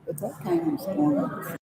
But that came and stormed.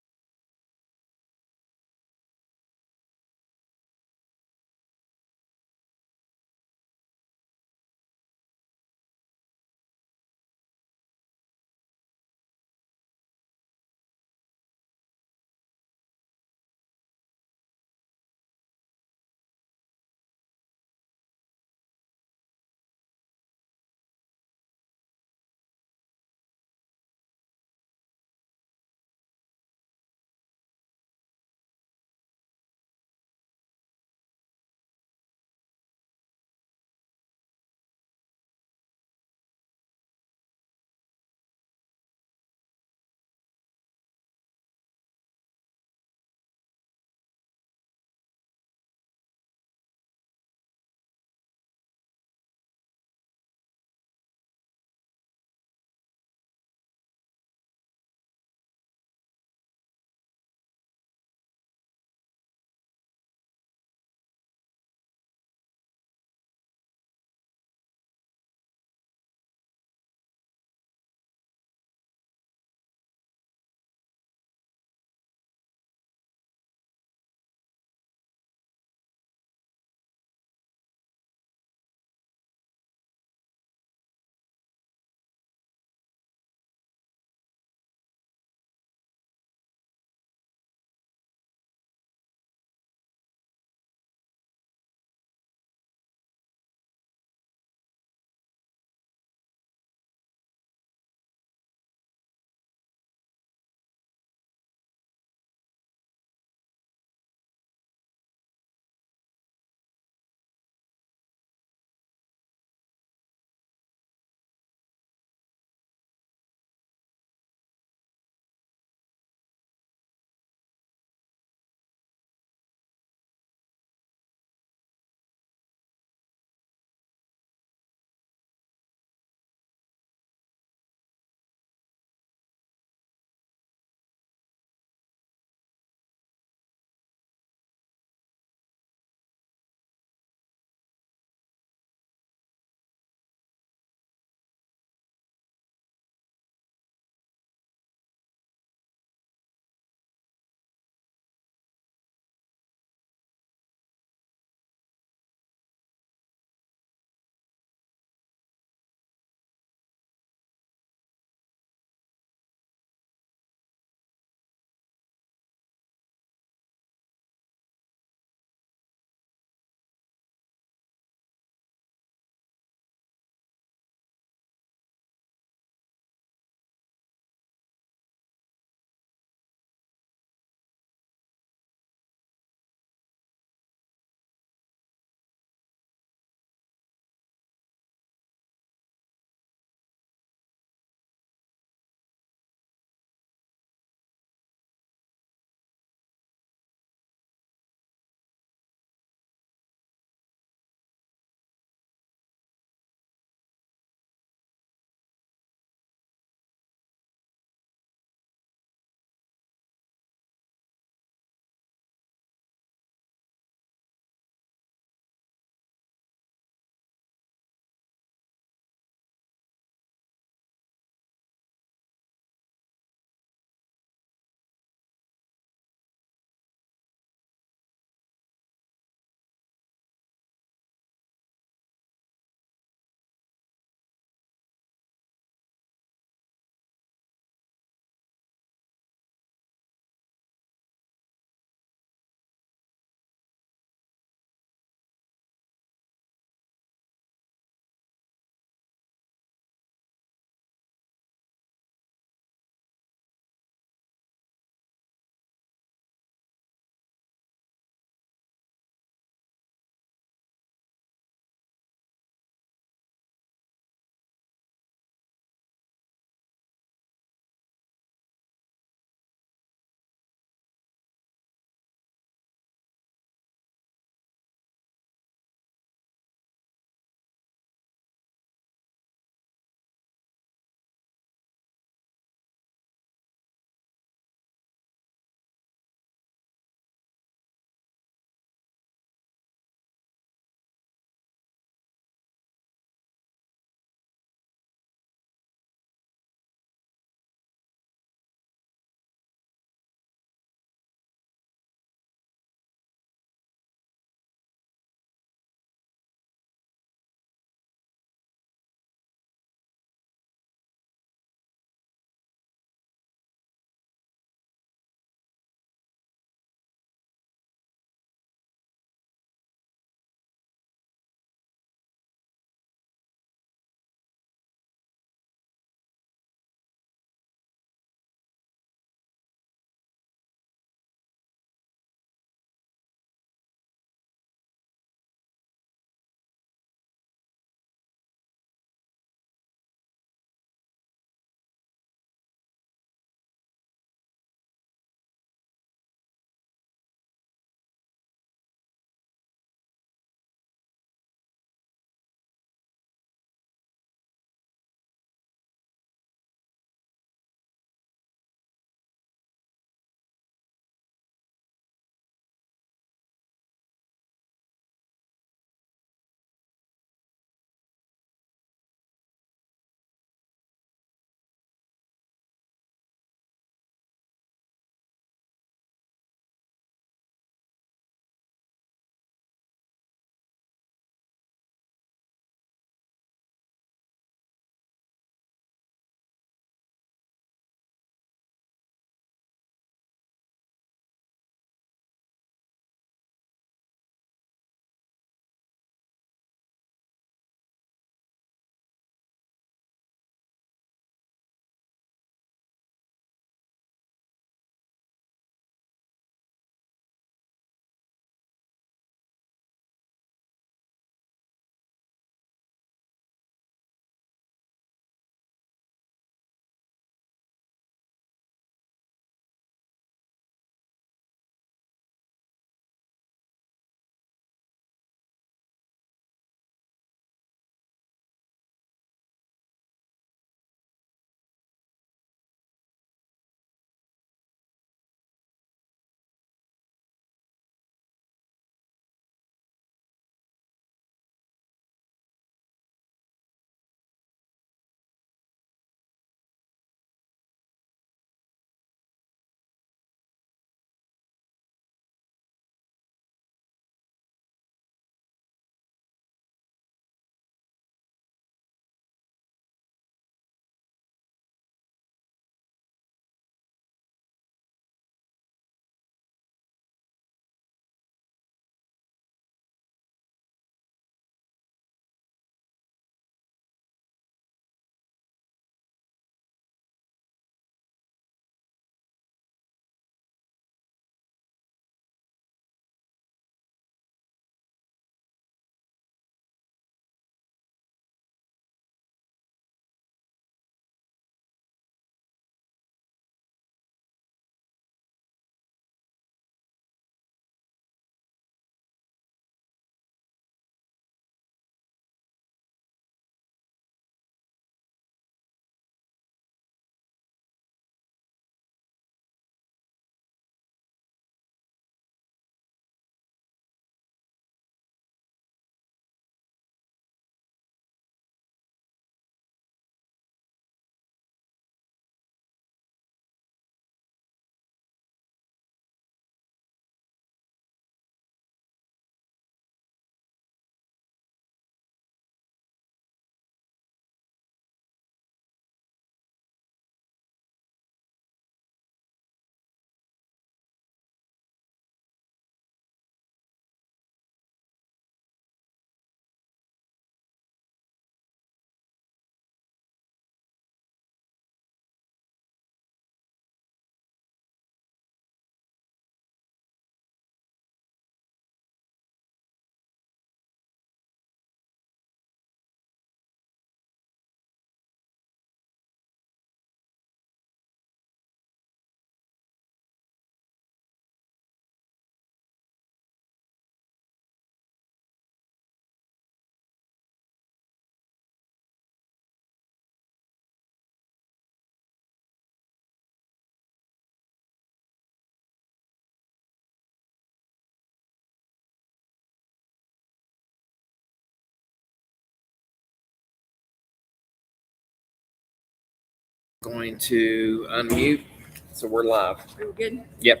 Going to unmute, so we're live. Are we good? Yep.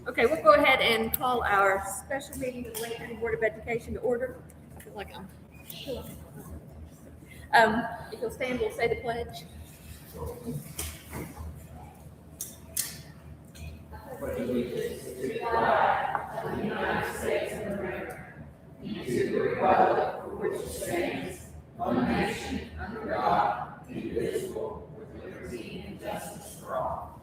Okay, we'll go ahead and call our special meeting of the Lake County Board of Education to order. I feel like if you'll stand, we'll say the pledge. United States of America, and to the republic for which it stands, one nation under God, indivisible, with liberty and justice for all.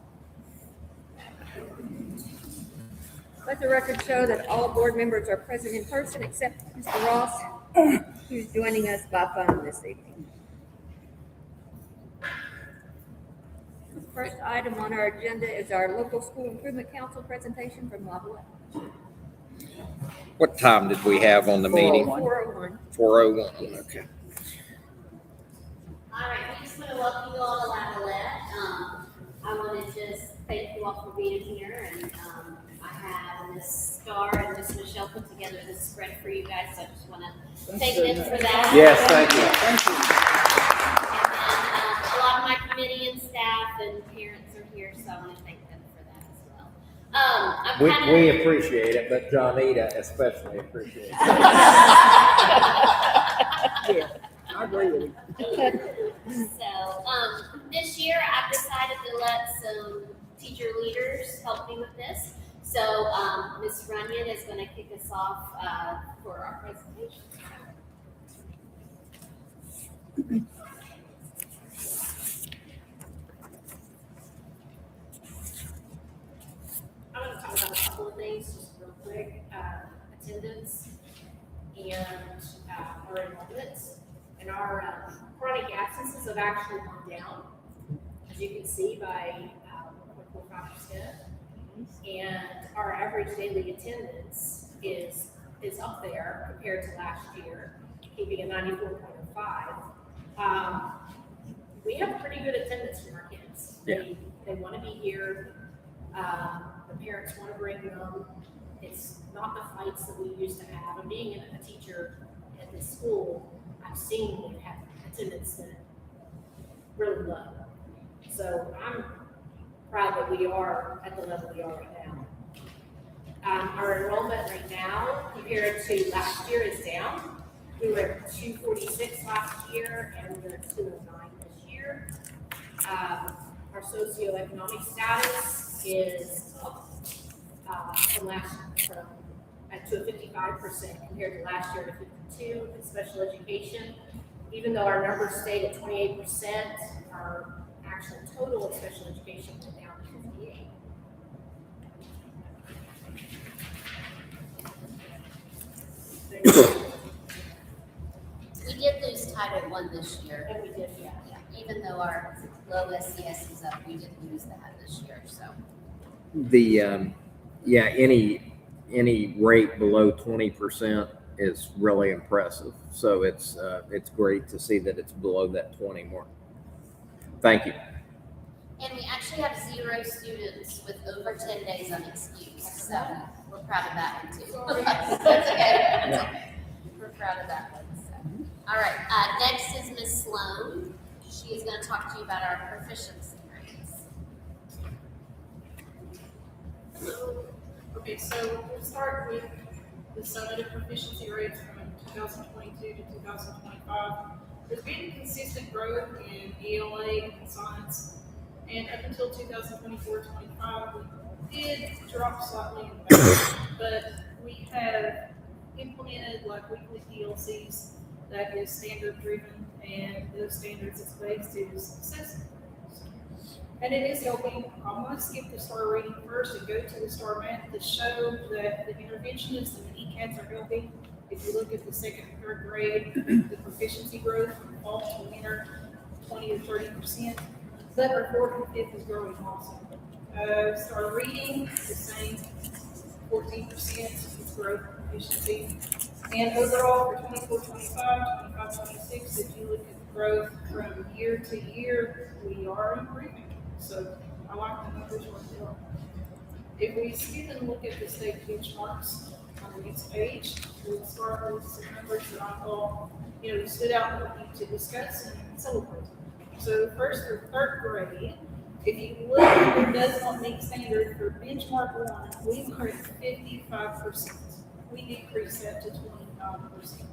Let the record show that all board members are present in person except Mr. Ross, who's joining us by phone this evening. The first item on our agenda is our local school improvement council presentation from Lavalette. What time did we have on the meeting? 4:01. 4:01. Okay. All right, we just want to welcome you all to Lavalette. I want to just thank you all for being here, and I have Miss Star and Miss Michelle put together this spread for you guys, so I just want to thank them for that. Yes, thank you. And then a lot of my committee and staff and parents are here, so I want to thank them for that as well. We appreciate it, but Johnita especially appreciates it. Yeah, I agree with you. So, this year I've decided to let some teacher leaders help me with this. So, Ms. Runyon is going to kick us off for our presentation. I'm going to talk about a couple of things just real quick. Attendance and our enrollments. And our chronic absences have actually gone down, as you can see, by 1.45%. And our average daily attendance is up there compared to last year, keeping a 94.5. We have pretty good attendance from our kids. Yeah. They want to be here. The parents want to bring them. It's not the fights that we used to have. And being a teacher at this school, I've seen we have attendance that really low. So I'm proud that we are at the level we are right now. Our enrollment right now, compared to last year, is down. We were at 246 last year, and we're at 209 this year. Our socioeconomic status is up to a 55% compared to last year to 52% in special education. Even though our numbers stayed at 28%, our actual total of special education went down to 58%. We did lose Title I this year. And we did, yeah. Even though our low SES is up, we did lose that this year, so. Any rate below 20% is really impressive. So it's great to see that it's below that 20 mark. Thank you. And we actually have 0 students with over 10 days unexcused, so we're proud of that one too. That's okay. We're proud of that one. So. All right, next is Ms. Sloan. She is going to talk to you about our proficiency rates. Okay, so we'll start with the summative proficiency rates from 2022 to 2025. There's been consistent growth in ELA and science, and up until 2024-25, we did drop slightly in math, but we have implemented like weekly PLCs that is standard driven, and those standards it's based is success. And it is helping. I'm going to skip the STAR reading first and go to the STAR math to show that the interventionists and the ECATs are helping. If you look at the second and third grade, the proficiency growth from fall to winter, 20 to 30%. But our fourth and fifth is growing also. STAR reading, the same, 14% is growth proficiency. And overall for 24-25, 25-26, if you look at the growth from year to year, we are improving. So I like the numbers we're doing. If we skip and look at the state benchmarks on the next page, we'll start with some numbers that I thought, stood out for you to discuss and celebrate. So first through third grade, if you look at who does not meet standard for benchmark 1, we were at 55%. We decreased that to 25%.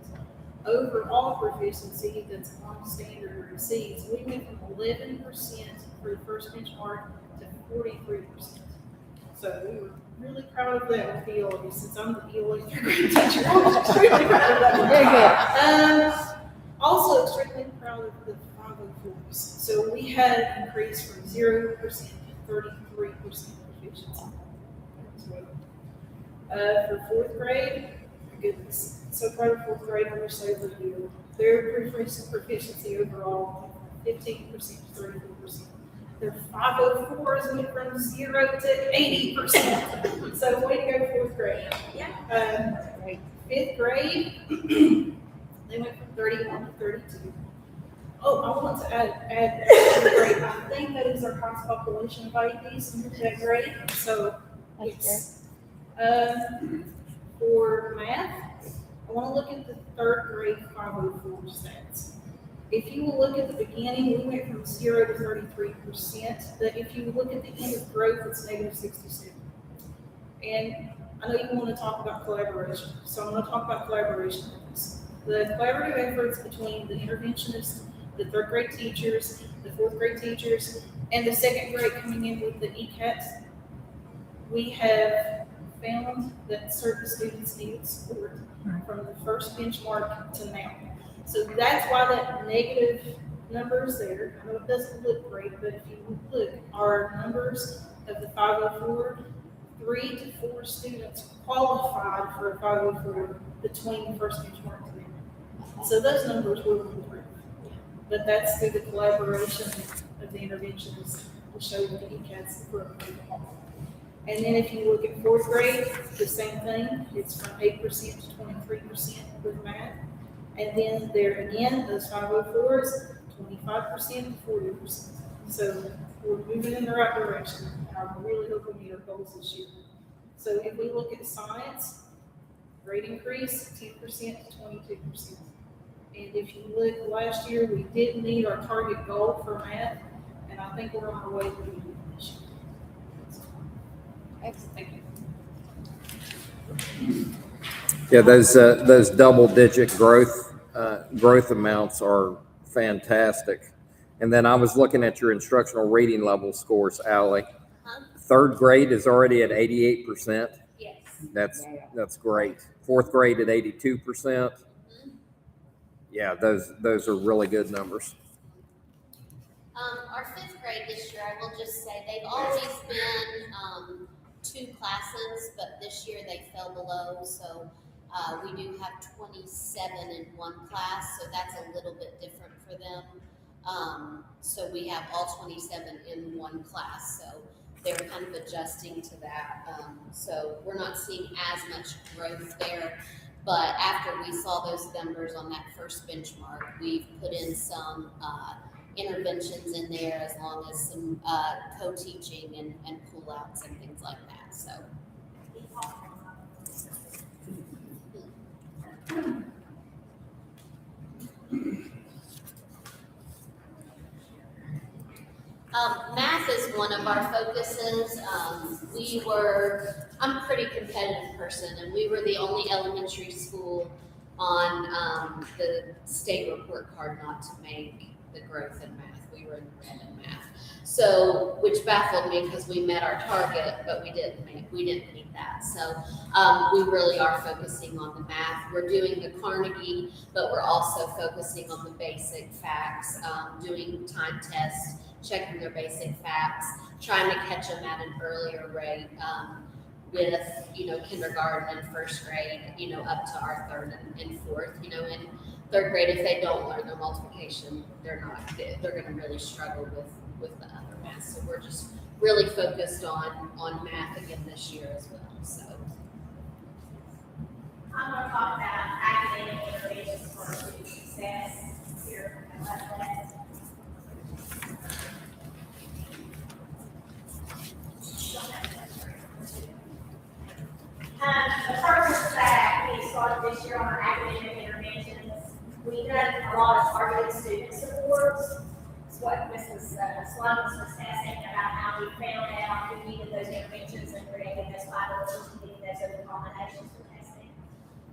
Overall proficiency that's on standard or exceeds, we went from 11% for the first benchmark to 43%. So we were really proud of that with ELA. Since I'm the ELA third grade teacher, I'm extremely proud of that. Very good. Also extremely proud of the 504s. So we had an increase from 0% to 33% proficiency. For fourth grade, my goodness, so proud of fourth grade. I wish they were here. Their proficiency overall, 15% to 34%. Their 504s went from 0 to 80%. So way to go, fourth grade. Yeah. Fifth grade, they went from 31 to 32. Oh, I want to add fifth grade. I think that is our highest population of IEPs in that grade. So yes. For math, I want to look at the third grade 504 stats. If you will look at the beginning, we went from 0 to 33%, but if you look at the end of growth, it's negative 67. And I know you want to talk about collaboration, so I'm going to talk about collaboration with this. The collaborative efforts between the interventionists, the third grade teachers, the fourth grade teachers, and the second grade coming in with the ECATs, we have found that certain students needed support from the first benchmark to now. So that's why that negative number is there. I know it doesn't look great, but if you look, our numbers of the 504, 3 to 4 students qualified for a 504 between the first benchmark to now. So those numbers will improve. But that's through the collaboration of the interventionists to show the ECATs the program. And then if you look at fourth grade, the same thing. It's from 8% to 23% with math. And then there again, those 504s, 25% to 40%. So we're moving in the right direction. I really hope we meet our goals this year. So if we look at science, grade increase, 10% to 22%. And if you look last year, we did meet our target goal for math, and I think we're on our way to meeting it this year. Excellent. Thank you. Yeah, those double-digit growth amounts are fantastic. And then I was looking at your instructional reading level scores, Allie. Third grade is already at 88%. Yes. That's great. Fourth grade at 82%. Yeah, those are really good numbers. Our fifth grade this year, I will just say, they've always been 2 classes, but this year they fell below, so we do have 27 in one class, so that's a little bit different for them. So we have all 27 in one class, so they're kind of adjusting to that. So we're not seeing as much growth there. But after we saw those numbers on that first benchmark, we've put in some interventions in there, as long as some co-teaching and pull-outs and things like that. So. Math is one of our focuses. I'm a pretty competitive person, and we were the only elementary school on the state report card not to make the growth in math. We were in the red in math. So, which baffled me because we met our target, but we didn't meet that. So we really are focusing on the math. We're doing the Carnegie, but we're also focusing on the basic facts, doing time tests, checking their basic facts, trying to catch them at an earlier rate with, kindergarten and first grade, up to our third and fourth. In third grade, if they don't learn their multiplication, they're going to really struggle with the other math. So we're just really focused on math again this year as well. So I'm going to talk about academic innovations for student success here at Lavalette. The purpose that we started this year on our academic interventions, we've done a lot of targeted student supports, what Mrs. Slovis was asking about how we found out who needed those interventions and created those 5 and getting those other combinations for testing.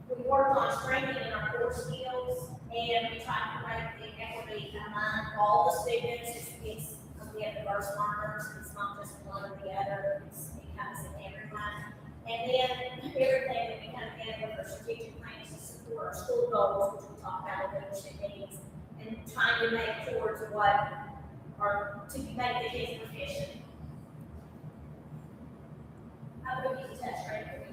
We worked on strengthening our core skills, and we tried to promote the equity among all the students. We have diverse learners. It's not just one or the other. It comes in everyone. And then everything that we kind of did with our strategic plans to support our school goals, which we talked about in leadership meetings, and trying to make towards what are to make the kids proficient. I will use a touch screen for you.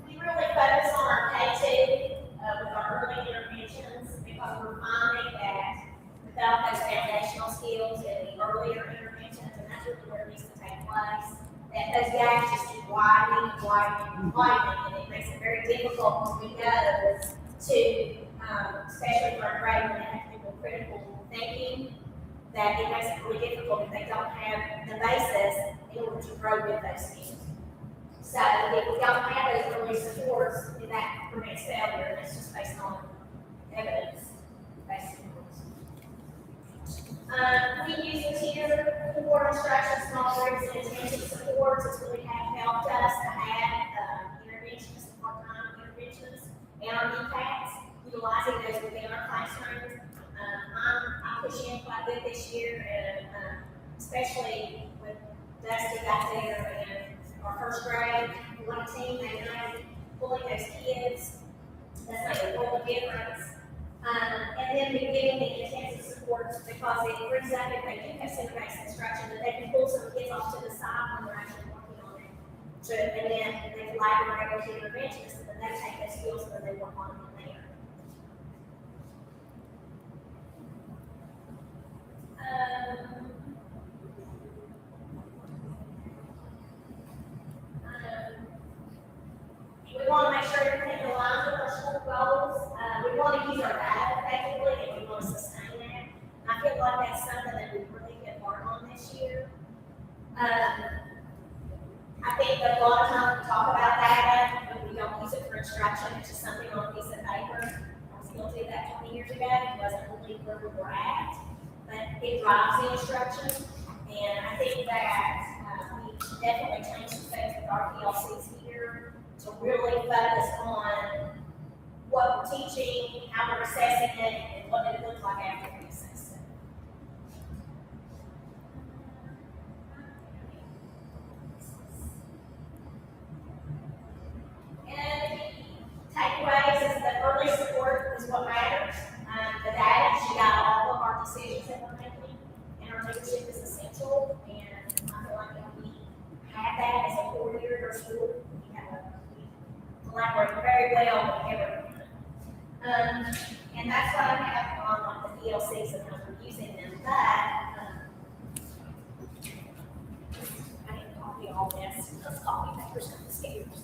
We really focus on our K2 with our early interventions because we're finding that without those foundational skills and the earlier interventions, and that's really where it needs to take place, that those gaps just keep widening, and it makes it very difficult when we go to, especially for our grade when they have to do critical thinking, that it makes it really difficult if they don't have the basis in order to grow with those skills. So if we don't have those early supports, then that prevents failure, and it's just based on evidence-based supports. We use the tier support instruction, small groups, and intensive supports. It's really helped us to have interventionists, part-time interventionists, and our DPACs, utilizing those within our classrooms. I'm pushing quite a bit this year, and especially with Dusty got there and our first grade, one team, they know pulling those kids. That's like a world of difference. And then beginning the intensive supports because it brings up if they do have center-based instruction that they can pull some kids off to the side when they're actually working on it. So, and then they collaborate with the interventionists, and then they take those skills and they work on them there. We want to make sure everything aligns with our school goals. We want to use our data effectively, and we want to sustain that. And I feel like that's something that we really hit hard on this year. I think that a lot of times we talk about data, but we don't use it for instruction. It's just something on a piece of paper. I was guilty of that 20 years ago. It wasn't really where we were at, but it drives the instruction. And I think that we definitely changed some things with our PLCs here to really focus on what we're teaching, how we're assessing it, and what it looks like after we assess it. And takeaways is that early support is what matters. The data, she got all of our decisions that we're making, and our leadership is essential. And I feel like if we have that as a core year at our school, we collaborate very well with everyone. And that's what I have on like the PLCs and how we're using them. But I didn't copy all this. Let's copy papers on the stairs.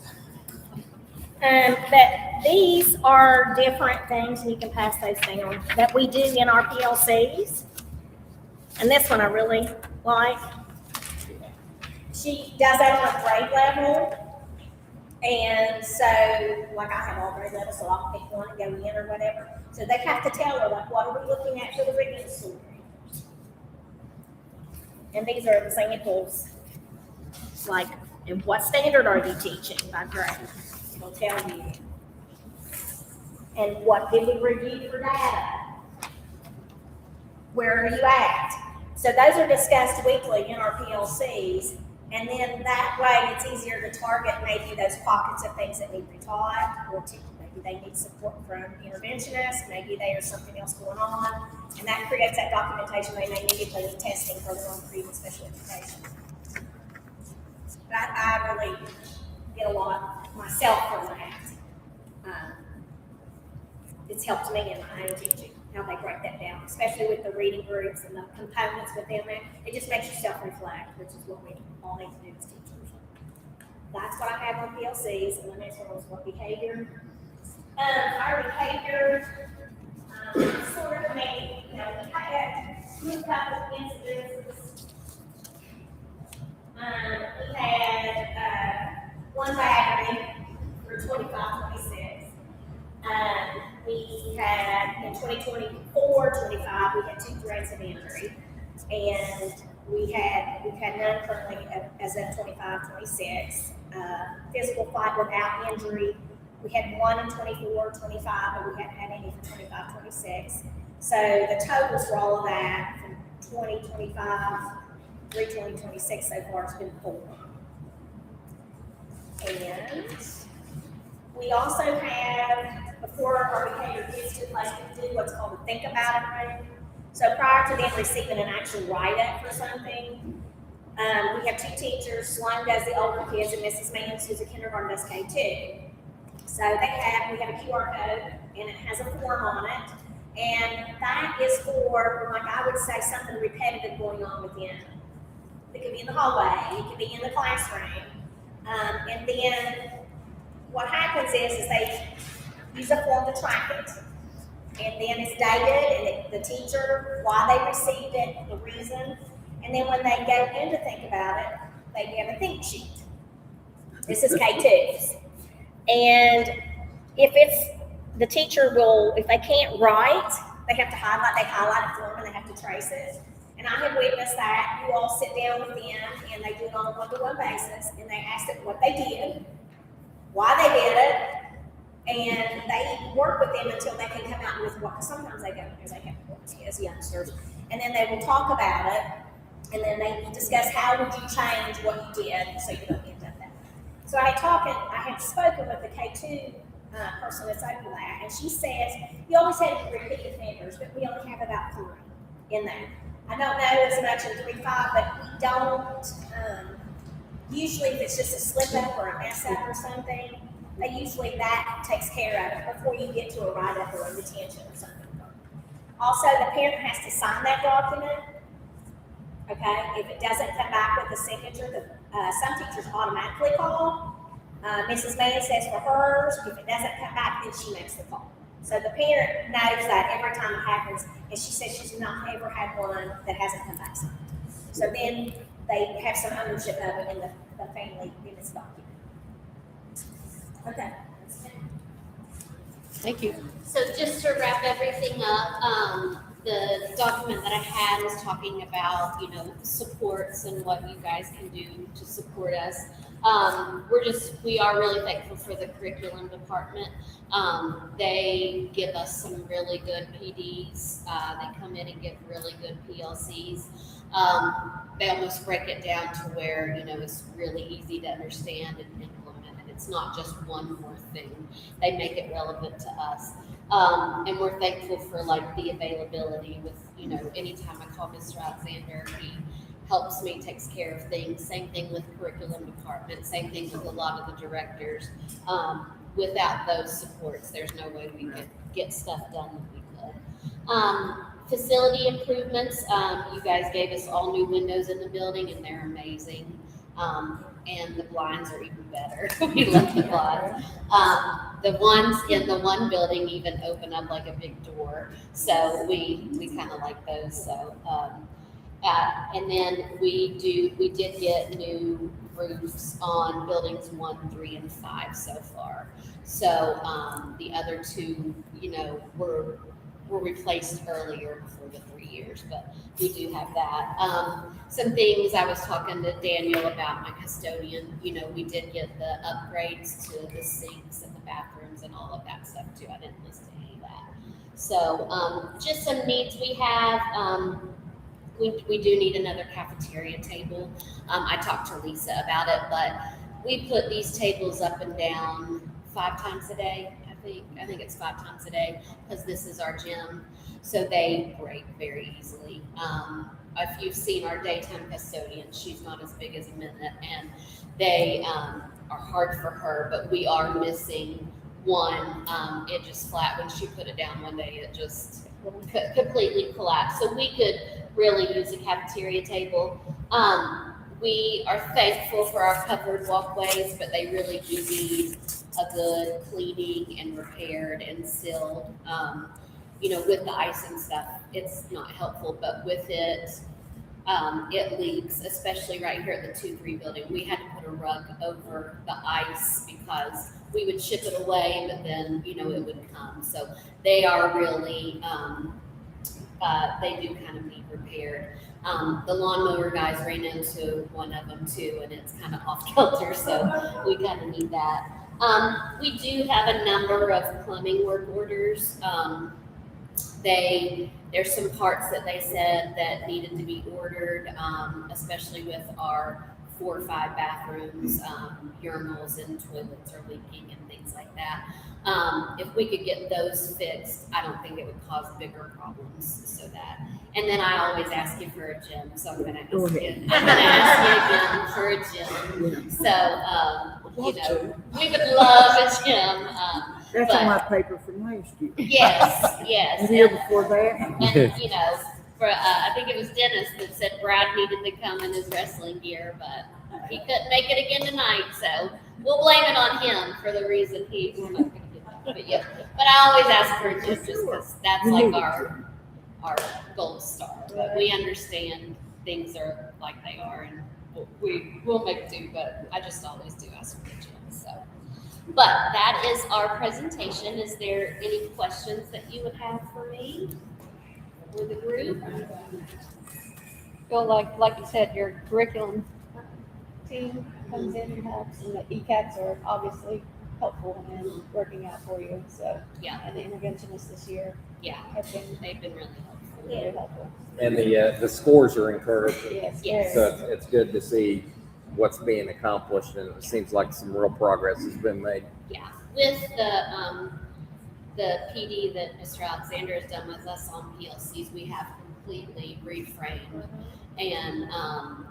But these are different things, and you can pass those down, that we do in our PLCs. And this one I really like. She does that on a grade level. And so, like I have all grade levels, so I'll pick one and go in or whatever. So they have to tell her, like, what are we looking at for the reading story? And these are examples, like, and what standard are you teaching by grade? It'll tell you. And what did we review for data? Where are you at? So those are discussed weekly in our PLCs. And then that way it's easier to target maybe those pockets of things that need to be taught, or maybe they need support from interventionists, maybe there's something else going on. And that creates that documentation they may need if they need testing further on previous special education. But I really get a lot myself from that. It's helped me in my own teaching, how they break that down, especially with the reading groups and the components within that. It just makes you self-reflect, which is what we all need to do as teachers. That's what I have on PLCs, and the next one was what behavior. Our behavior, sort of, we had a couple of incidences. We had one battery for 25-26. We had in 2024-25, we had 2 threats of injury, and we've had none currently as of 25-26. Physical fight without injury, we had 1 in 24-25, but we hadn't had any for 25-26. So the totals for all of that from 2025 through 2026 so far has been 4. And we also have, before our behavior gets to place, we do what's called a think about it room. So prior to them receiving an actual write-up for something, we have 2 teachers. Sloan does the older kids, and Mrs. Mans, who's a kindergarten, does K2. So we have a QR code, and it has a form on it, and that is for, like I would say, something repetitive going on within. It could be in the hallway, it could be in the classroom, and then what happens is they use a form to track it, and then it's dated, and the teacher, why they received it, the reason, and then when they go in to think about it, they have a think sheet. This is K2s. And if it's, the teacher will, if they can't write, they have to highlight, they highlight a form and they have to trace it. And I have witnessed that. You all sit down with them and they do it on a one-to-one basis, and they ask them what they did, why they did it, and they work with them until they can come out with what, sometimes they don't, because they have work as youngsters, and then they will talk about it, and then they discuss how would you change what you did so you don't end up that way. So I had spoken with the K2 person that's over that, and she says, you always have repeat offenders, but we only have about 3 in there. I don't know as much in 3-5, but we don't, usually if it's just a slip up or a mess up or something, usually that takes care of it before you get to a write-up or a detention or something. Also, the parent has to sign that document. Okay, if it doesn't come back with a signature, some teachers automatically call. Mrs. Mann says for hers, if it doesn't come back, then she makes the call. So the parent knows that every time it happens, and she says she's not ever had one that hasn't come back signed. So then they have some ownership of it in the family in this document. Okay. Thank you. So just to wrap everything up, the document that I had was talking about, supports and what you guys can do to support us. We are really thankful for the curriculum department. They give us some really good PDs. They come in and give really good PLCs. They almost break it down to where, it's really easy to understand and implement. And it's not just one more thing. They make it relevant to us. And we're thankful for the availability with, anytime I call Mr. Alexander, he helps me, takes care of things. Same thing with curriculum department, same thing with a lot of the directors. Without those supports, there's no way we could get stuff done that we could. Facility improvements, you guys gave us all new windows in the building and they're amazing. And the blinds are even better. We love the blinds. The ones in the one building even open up like a big door. So we kind of like those. So, and then we did get new roofs on buildings 1, 3, and 5 so far. So the other 2, were replaced earlier before the 3 years, but we do have that. Some things I was talking to Daniel about, my custodian, we did get the upgrades to the sinks and the bathrooms and all of that stuff too. I didn't list any of that. So just some needs we have. We do need another cafeteria table. I talked to Lisa about it, but we put these tables up and down 5 times a day. I think it's 5 times a day because this is our gym, so they break very easily. If you've seen our daytime custodian, she's not as big as a minute, and they are hard for her, but we are missing one. It just flat, when she put it down one day, it just completely collapsed. So we could really use a cafeteria table. We are thankful for our covered walkways, but they really do need a good cleaning and repaired and sealed. With the ice and stuff, it's not helpful, but with it, it leaks, especially right here at the 2-3 building. We had to put a rug over the ice because we would ship it away, but then, you know, it would come. So they are really, they do kind of need repaired. The lawnmower guys ran into one of them too, and it's kind of off kilter, so we kind of need that. We do have a number of plumbing work orders. There's some parts that they said that needed to be ordered, especially with our 4 or 5 bathrooms, urinals and toilets are leaking and things like that. If we could get those fixed, I don't think it would cause bigger problems. So that, and then I always ask you for a gym, so I'm gonna ask you again for a gym. So, you know, we would love a gym. That's but- on my paper from last year. Yes. And the year before that. And, you know, for, I think it was Dennis that said Brad needed to come in his wrestling gear, but he couldn't make it again tonight, so we'll blame it on him for the reason he's not gonna get that. But yeah, but I always ask for it just because that's like our gold star. But we understand things are like they are, and we'll make do, but I just always do ask for the gym, so. But that is our presentation. Is there any questions that you would have for me or the group? Feel like you said, your curriculum team comes in and helps, and the ECATs are obviously helpful in working out for you, so. Yeah. And the interventionists this year Yeah, have been they've been really helpful. very helpful. And the scores are encouraging. Yes. Yes. So it's good to see what's being accomplished, and it seems like some real progress has been made. Yeah, with the PD that Mr. Alexander has done with us on PLCs, we have completely reframed. And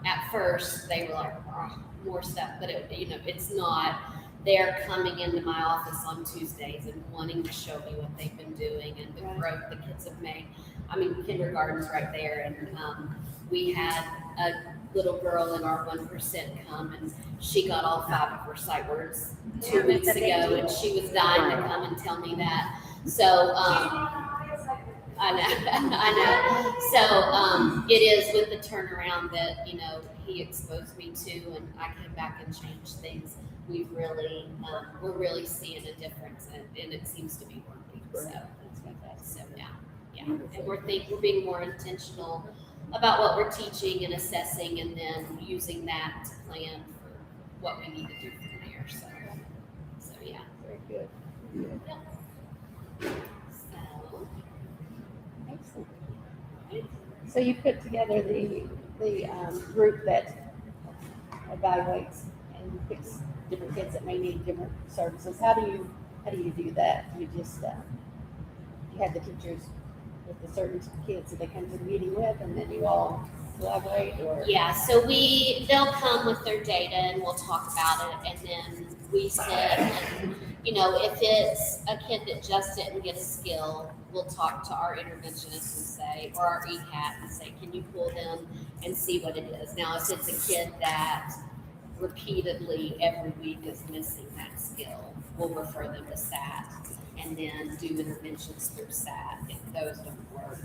at first they were like, oh, more stuff, but it, you know, it's not. They're coming into my office on Tuesdays and wanting to show me what they've been doing and the growth the kids have made. I mean, kindergarten's right there, and we had a little girl in our 1% come, and she got all 5 of her sight words 2 weeks ago, and she was dying to come and tell me that. So I know. So it is with the turnaround that, you know, he exposed me to, and I came back and changed things. We've really, we're really seeing a difference, and it seems to be working. So that's fantastic. So yeah, and we're being more intentional about what we're teaching and assessing, and then using that to plan for what we need to do from there. So yeah. Very good. So. Excellent. So you put together the group that evaluates and picks different kids that may need different services. How do you do that? You just you have the teachers with the certain kids that they come to the meeting with, and then you all collaborate, or? Yeah, so they'll come with their data and we'll talk about it, and then we sit and, you know, if it's a kid that just didn't get a skill, we'll talk to our interventionists and say, or our ECAT and say, can you pull them and see what it is? Now, if it's a kid that repeatedly every week is missing that skill, we'll refer them to SAT and then do interventions through SAT. If those don't work,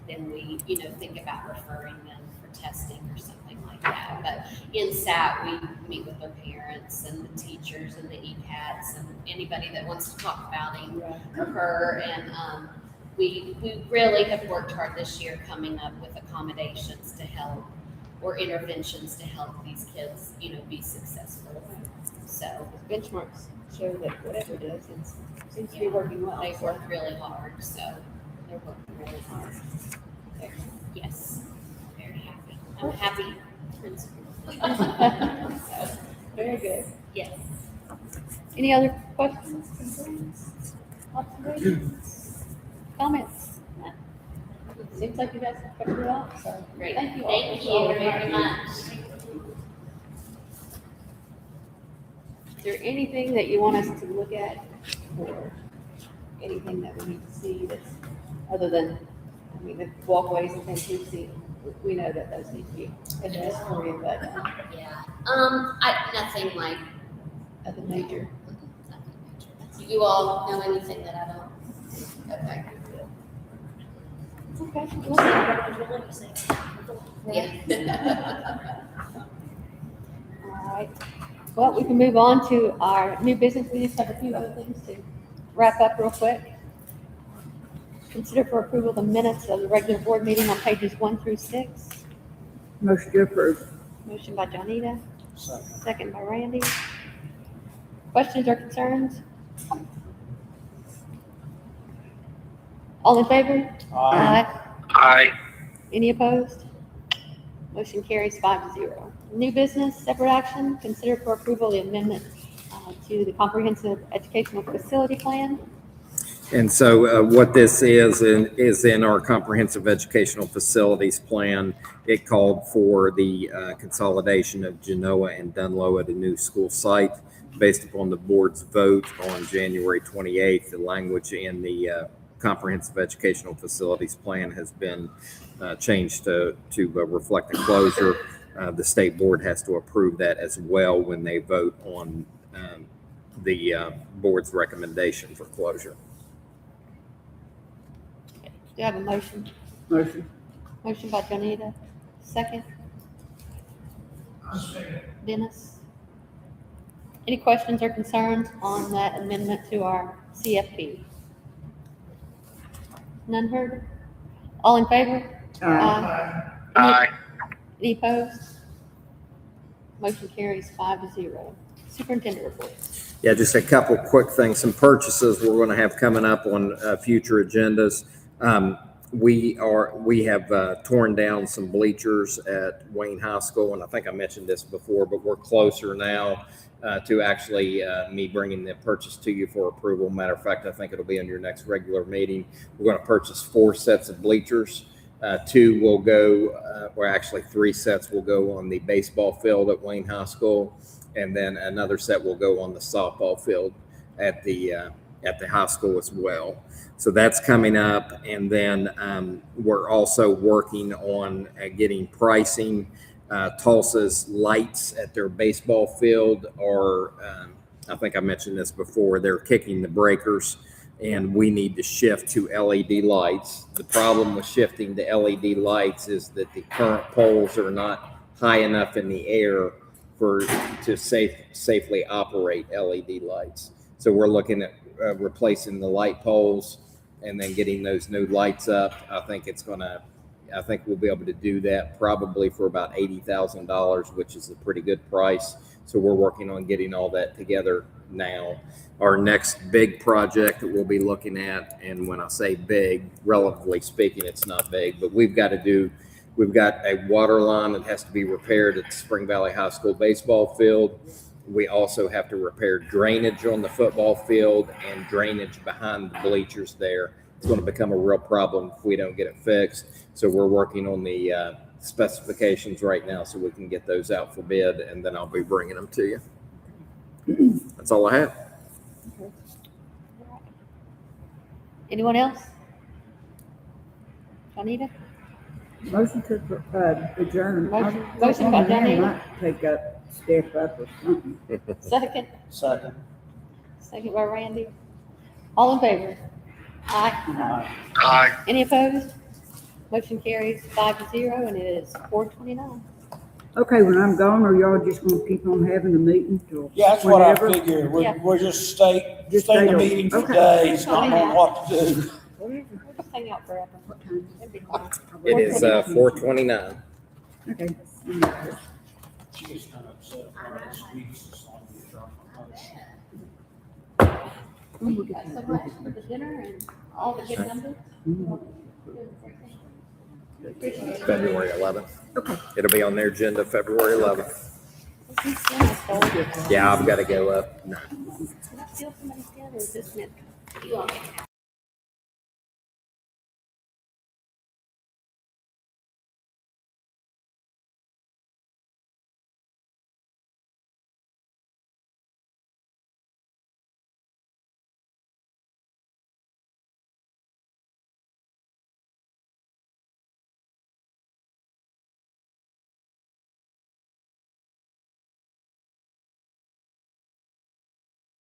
then we, you know, think about referring them for testing or something like that. But in SAT, we meet with their parents and the teachers and the ECATs and anybody that wants to talk about him or her. And we really have worked hard this year coming up with accommodations to help, or interventions to help these kids, you know, be successful. So Benchmarks show that whatever it is, it seems to be working well. they've worked really hard, so they're working really hard. Yes, very happy. I'm a happy principal. So, Very good. yes. Any other questions, concerns, observations, comments? Seems like you guys have covered it all, so. Great. Thank you all. Thank you very much. Is there anything that you want us to look at, or anything that we need to see that's, other than, I mean, the walkways and things we've seen, we know that those need to be addressed for you, but Yeah. Nothing like. other major. Do you all know anything that I don't? Okay. Okay. Yeah. All right. Well, we can move on to our new business. We just have a few other things to wrap up real quick. Consider for approval the minutes of the regular board meeting on pages 1 through 6. Motion to approve. Motion by Johnita, second by Randy. Questions or concerns? All in favor? Aye. Any opposed? Motion carries 5-0. New business, separate action, consider for approval the amendment to the comprehensive educational facility plan. And so what this is in our comprehensive educational facilities plan. It called for the consolidation of Genoa and Dunlow at a new school site based upon the board's vote on January 28th. The language in the comprehensive educational facilities plan has been changed to reflect the closure. The state board has to approve that as well when they vote on the board's recommendation for closure. Do you have a motion? Motion. Motion by Jonita, second. Dennis. Any questions or concerns on that amendment to our CFP? None heard? All in favor? Aye. Any opposed? Motion carries 5-0. Superintendent report. Yeah, just a couple quick things. Some purchases we're going to have coming up on future agendas. We have torn down some bleachers at Wayne High School, and I think I mentioned this before, but we're closer now to actually me bringing the purchase to you for approval. Matter of fact, I think it'll be on your next regular meeting. We're going to purchase 4 sets of bleachers. 2 will go, or actually 3 sets will go on the baseball field at Wayne High School, and then another set will go on the softball field at the high school as well. So that's coming up, and then we're also working on getting pricing. Tulsa's lights at their baseball field are, I think I mentioned this before, they're kicking the breakers, and we need to shift to LED lights. The problem with shifting to LED lights is that the current poles are not high enough in the air to safely operate LED lights. So we're looking at replacing the light poles and then getting those new lights up. I think we'll be able to do that probably for about $80,000, which is a pretty good price. So we're working on getting all that together now. Our next big project that we'll be looking at, and when I say big, relatively speaking, it's not big, but we've got a water line that has to be repaired at the Spring Valley High School baseball field. We also have to repair drainage on the football field and drainage behind the bleachers there. It's going to become a real problem if we don't get it fixed. So we're working on the specifications right now so we can get those out for bid, and then I'll be bringing them to you. That's all I have. Anyone else? Juanita? Motion to adjourn. Motion by Johnny. Might take up, step up or something. Second. Second. Second by Randy. All in favor? Aye. Any opposed? Motion carries 5-0, and it is 4:29. Okay, when I'm gone, are y'all just gonna keep on having the meeting till Yeah, that's what I whenever? figured. Yeah. We're just stay in stay the on. meeting for Okay. days, not knowing what to do. We'll just hang out forever. What time? It'd be fine. It is 4:29. Okay. She gets kind of upset about this week's assignment. Thank you guys so much for the dinner and all the good numbers. Appreciate it. February 11th. Okay. It'll be on their agenda February 11th. Whose dinner I stole? Yeah, I've got to go up. No. Did I steal somebody's dinner or is this meant? You all can have